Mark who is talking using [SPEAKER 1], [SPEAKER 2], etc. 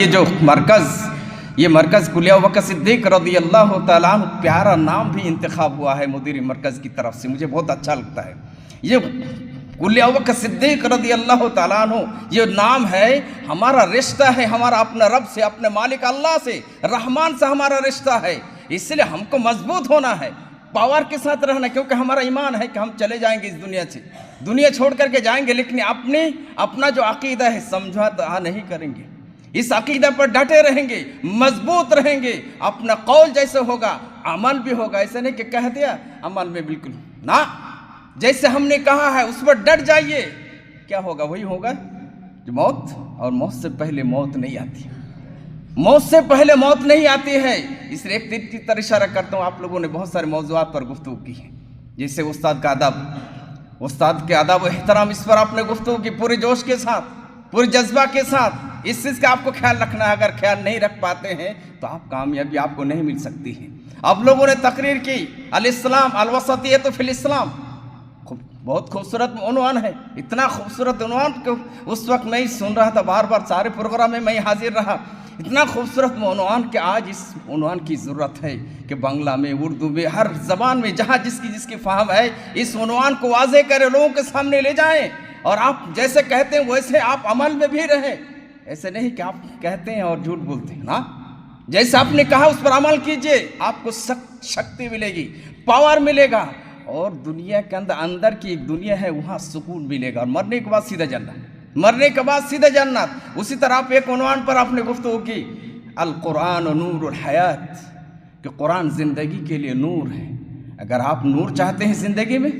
[SPEAKER 1] یہ مرکز کلیہ ابوبکر صدیق رضی اللہ تعالیٰ عنہ پیارا نام بھی انتخاب ہوا ہے مدیر مرکز کی طرف سے، مجھے بہت اچھا لگتا ہے۔ یہ کلیہ ابوبکر صدیق رضی اللہ تعالیٰ عنہ یہ نام ہے، ہمارا رشتہ ہے ہمارا اپنے رب سے، اپنے مالک اللہ سے، رحمان سے ہمارا رشتہ ہے، اس لیے ہم کو مضبوط ہونا ہے، پاور کے ساتھ رہنا، کیونکہ ہمارا ایمان ہے کہ ہم چلے جائیں گے اس دنیا سے، دنیا چھوڑ کر کے جائیں گے، لیکن اپنا جو عقیدہ ہے سمجھوتا نہیں کریں گے، اس عقیدہ پر ڈٹے رہیں گے، مضبوط رہیں گے، اپنا قول جیسے ہوگا عمل بھی ہوگا، ایسے نہیں کہ کہہ دیا عمل میں بالکل نہ، جیسے ہم نے کہا ہے اس پر ڈٹ جائیے، کیا ہوگا وہی ہوگا جو موت، اور موت سے پہلے موت نہیں آتی، موت سے پہلے موت نہیں آتی ہے۔ اس لیے ایک دن کی طرح اشارہ کرتا ہوں، آپ لوگوں نے بہت سارے موضوعات پر گفتگو کی ہے، جیسے استاد کا ادب، استاد کے ادب و احترام، اس پر آپ نے گفتگو کی پورے جوش کے ساتھ، پورے جذبہ کے ساتھ، اس چیز کا آپ کو خیال رکھنا ہے، اگر خیال نہیں رکھ پاتے ہیں تو آپ کامیابی آپ کو نہیں مل سکتی ہے۔ آپ لوگوں نے تقریر کی الاسلام الوسطیۃ فی الاسلام، بہت خوبصورت عنوان ہے، اتنا خوبصورت عنوان کہ اس وقت میں ہی سن رہا تھا، بار بار سارے پروگرام میں ہی حاضر رہا، اتنا خوبصورت عنوان کہ آج اس عنوان کی ضرورت ہے کہ بنگلہ میں، اردو میں، ہر زبان میں جہاں جس کی فہم ہے، اس عنوان کو واضح کرے، لوگوں کے سامنے لے جائیں، اور آپ جیسے کہتے ہیں ویسے آپ عمل میں بھی رہیں، ایسے نہیں کہ آپ کہتے ہیں اور جھوٹ بولتے ہیں نا، جیسے آپ نے کہا اس پر عمل کیجئے، آپ کو شکتی ملے گی، پاور ملے گا، اور دنیا کے اندر کی ایک دنیا ہے وہاں سکون ملے گا، اور مرنے کے بعد سیدھا جنت، مرنے کے بعد سیدھا جنت۔ اسی طرح آپ ایک عنوان پر آپ نے گفتگو کی القرآن نور الحیات، کہ قرآن زندگی کے لیے نور ہے، اگر آپ نور چاہتے ہیں زندگی میں،